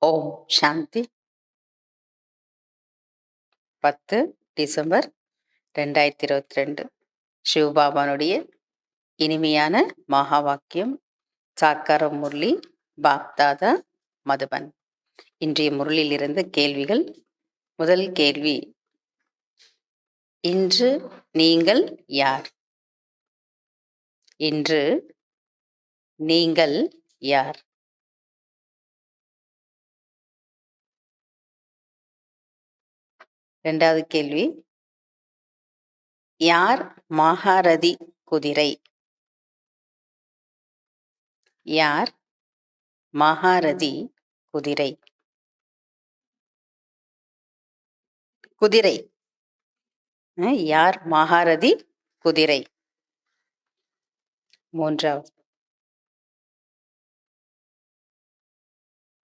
ஓம் சாந்தி. 10 December 2022. சிவபாபானுடைய இனிமையான மகா வாக்கியம். சாக்கார முரளி, பாப்தாதா, மதுபன். இன்றைய முரளிலிருந்து கேள்விகள். முதல் கேள்வி, இன்று நீங்கள் யார்? இன்று நீங்கள் யார்? இரண்டாவது கேள்வி, யார் மகாரதி குதிரை? யார் மகாரதி குதிரை? குதிரை யார் மகாரதி குதிரை? மூன்றாவது,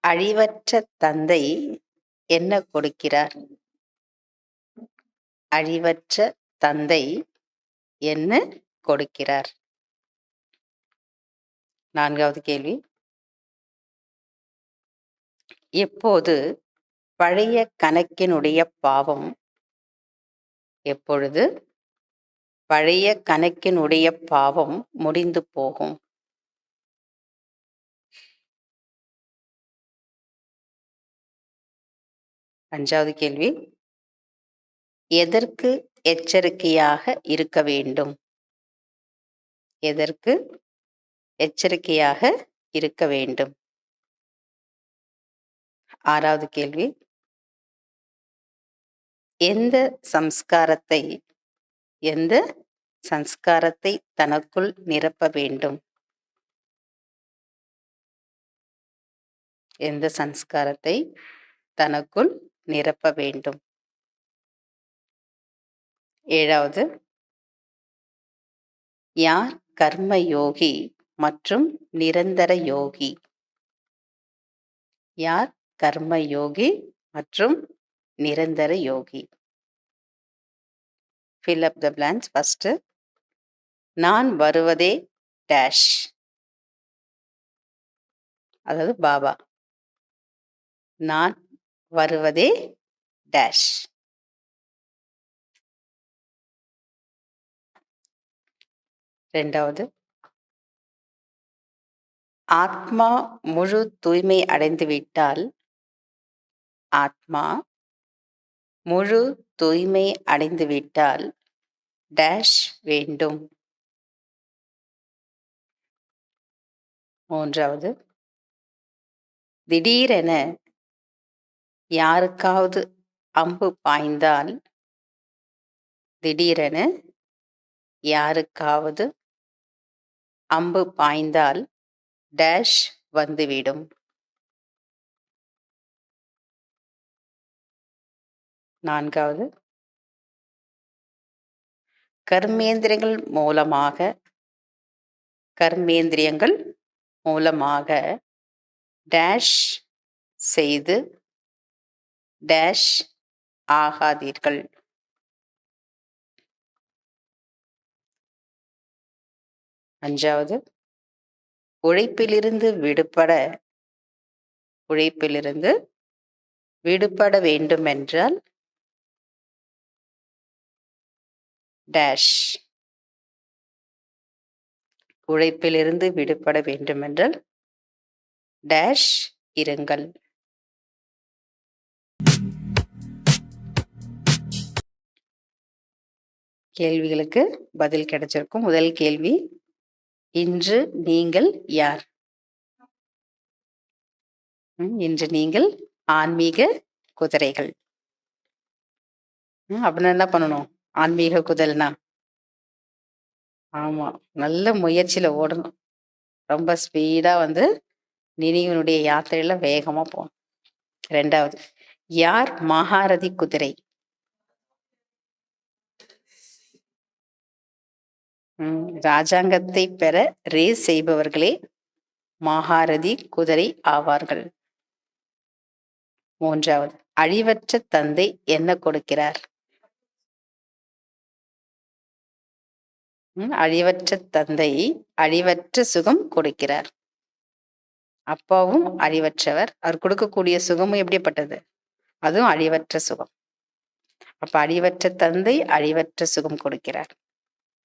அழிவற்ற தந்தை என்ன கொடுக்கிறார்? அழிவற்ற தந்தை என்ன கொடுக்கிறார்? நான்காவது கேள்வி, எப்போது பழைய கணக்கினுடைய பாவம் எப்பொழுது பழைய கணக்கினுடைய பாவம் முடிந்து போகும்? அஞ்சாவது கேள்வி, எதற்கு எச்சரிக்கையாக இருக்க வேண்டும்? எதற்கு எச்சரிக்கையாக இருக்க வேண்டும்? ஆறாவது கேள்வி, எந்த சம்ஸ்காரத்தை தனக்குள் நிரப்ப வேண்டும்? எந்த சம்ஸ்காரத்தை தனக்குள் நிரப்ப வேண்டும்? ஏழாவது, யார் கர்ம யோகி மற்றும் நிரந்தர யோகி? யார் கர்ம யோகி மற்றும் நிரந்தர யோகி? Fill up the blanks. First, நான் வருவதே டேஷ், அதாவது பாபா. நான் வருவதே டேஷ். இரண்டாவது, ஆத்மா முழு தூய்மை அடைந்துவிட்டால் ஆத்மா முழு தூய்மை அடைந்துவிட்டால் டேஷ் வேண்டும். மூன்றாவது, திடீரென யாருக்காவது அம்பு பாய்ந்தால் திடீரென யாருக்காவது அம்பு பாய்ந்தால் டேஷ் வந்துவிடும். நான்காவது, கர்மேந்திரியங்கள் மூலமாக டேஷ் செய்து டேஷ் ஆகாதீர்கள். அஞ்சாவது, உழைப்பிலிருந்து விடுபட வேண்டுமென்றால் டேஷ். உழைப்பிலிருந்து விடுபட வேண்டுமென்றால் டேஷ் இருங்கள். கேள்விகளுக்கு பதில் கிடைச்சிருக்கும். முதல் கேள்வி, இன்று நீங்கள் யார்? இன்று நீங்கள் ஆன்மீக குதிரைகள். அப்படின்னா என்ன பண்ணணும்? ஆன்மீக குதிரைனா ஆமா, நல்ல முயற்சியில ஓடணும். ரொம்ப ஸ்பீடா நினைவினுடைய யாத்திரையில வேகமா போகணும். ரெண்டாவது, யார் மகாரதி குதிரை? ராஜாங்கத்தை பெற ரேஸ் செய்பவர்களே மகாரதி குதிரை ஆவார்கள். மூன்றாவது, அழிவற்ற தந்தை என்ன கொடுக்கிறார்? அழிவற்ற தந்தை அழிவற்ற சுகம் கொடுக்கிறார். அப்பாவும் அழிவற்றவர். அவர் கொடுக்கக்கூடிய சுகமும் எப்படிப்பட்டது? அதுவும் அழிவற்ற சுகம். அப்ப அழிவற்ற தந்தை அழிவற்ற சுகம் கொடுக்கிறார்.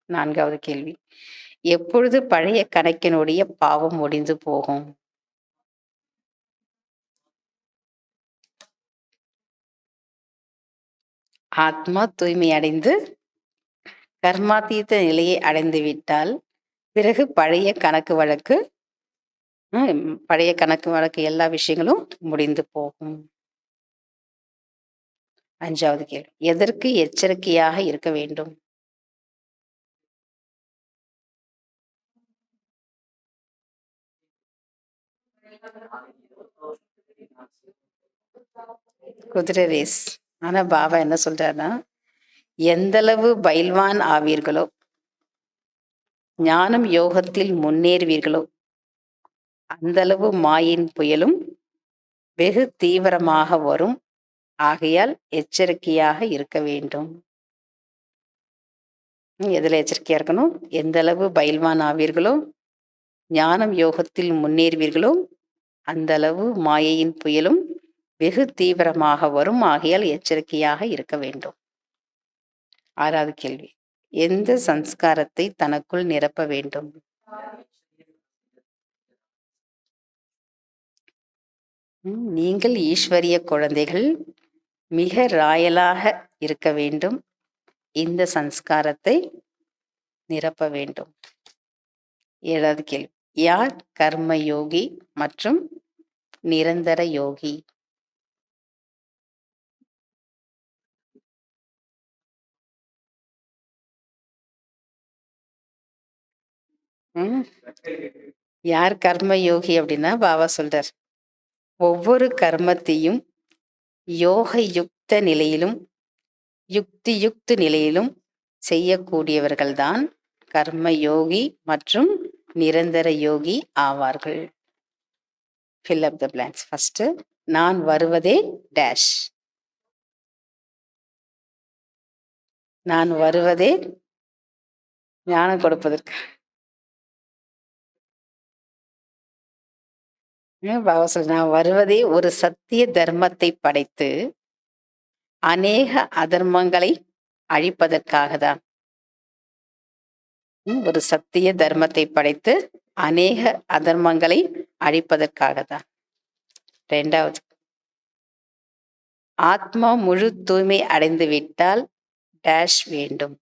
4வது கேள்வி, எப்பொழுது பழைய கணக்கினுடைய பாவம் முடிந்து போகும்? ஆத்மா தூய்மை அடைந்து கர்மாதீத நிலையை அடைந்து விட்டால் பிறகு பழைய கணக்கு வழக்கு எல்லா விஷயங்களும் முடிந்து போகும். 5வது கேள்வி, எதற்கு எச்சரிக்கையாக இருக்க வேண்டும்? குதிரை ரேஸ். ஆனா பாபா என்ன சொல்றாருன்னா, எந்தளவு பயில்வான் ஆவீர்களோ, ஞானம் யோகத்தில் முன்னேறுவீர்களோ, அந்தளவு மாயின் புயலும் வெகு தீவிரமாக வரும். ஆகையால் எச்சரிக்கையாக இருக்க வேண்டும். எதுல எச்சரிக்கையா இருக்கணும்? எந்த அளவு பயில்வான் ஆவீர்களோ, ஞானம் யோகத்தில் முன்னேறுவீர்களோ, அந்த அளவு மாயையின் புயலும் வெகு தீவிரமாக வரும். ஆகையால் எச்சரிக்கையாக இருக்க வேண்டும். 6வது கேள்வி, எந்த சம்ஸ்காரத்தை தனக்குள் நிரப்ப வேண்டும்? நீங்கள் ஈஸ்வரிய குழந்தைகள் மிக ராயலாக இருக்க வேண்டும். இந்த சம்ஸ்காரத்தை நிரப்ப வேண்டும். 7வது கேள்வி, யார் கர்ம யோகி மற்றும் நிரந்தர யோகி? யார் கர்ம யோகி அப்படின்னா பாபா சொல்றார், ஒவ்வொரு கர்மத்தையும் யோக யுக்த நிலையிலும் யுக்தி நிலையிலும் செய்யக்கூடியவர்கள்தான் கர்ம யோகி மற்றும் நிரந்தர யோகி ஆவார்கள். fill up the blanks. First, நான் வருவதே டேஷ். நான் வருவதே ஞானம் கொடுப்பதற்கு. பாபா சொல்ற, நான் வருவதே ஒரு சத்திய தர்மத்தை படைத்து அநேக அதர்மங்களை அழிப்பதற்காக தான். ஒரு சத்திய தர்மத்தை படைத்து அநேக அதர்மங்களை அழிப்பதற்காக தான். 2வது, ஆத்மா முழு தூய்மை அடைந்து விட்டால் டேஷ் வேண்டும்.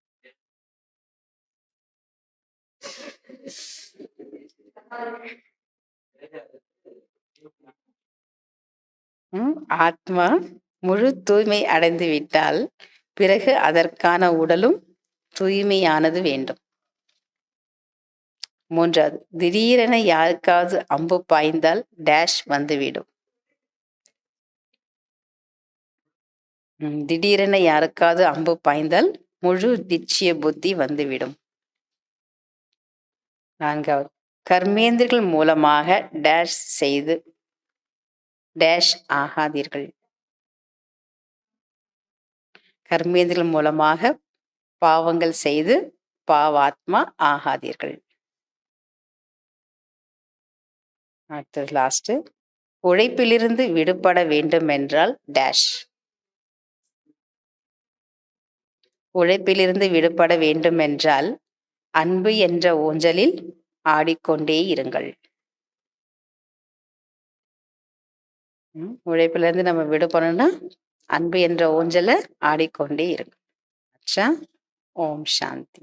ஆத்மா முழு தூய்மை அடைந்து விட்டால் பிறகு அதற்கான உடலும் தூய்மையானது வேண்டும். 3வது, திடீரென யாருக்காவது அம்பு பாய்ந்தால் டேஷ் வந்துவிடும். திடீரென யாருக்காவது அம்பு பாய்ந்தால் முழு நிச்சய புத்தி வந்துவிடும். 4வது, கர்மேந்திரர்கள் மூலமாக டேஷ் செய்து டேஷ் ஆகாதீர்கள். கர்மேந்திரர்கள் மூலமாக பாவங்கள் செய்து பாவாத்மா ஆகாதீர்கள். அடுத்தது லாஸ்ட், உழைப்பிலிருந்து விடுபட வேண்டும் என்றால் டேஷ். உழைப்பிலிருந்து விடுபட வேண்டும் என்றால் அன்பு என்ற ஊஞ்சலில் ஆடிக்கொண்டே இருங்கள். உழைப்பிலிருந்து நம்ம விடுபடணும்னா அன்பு என்ற ஊஞ்சல ஆடிக்கொண்டே இருங்கள். அச்சா, ஓம் சாந்தி.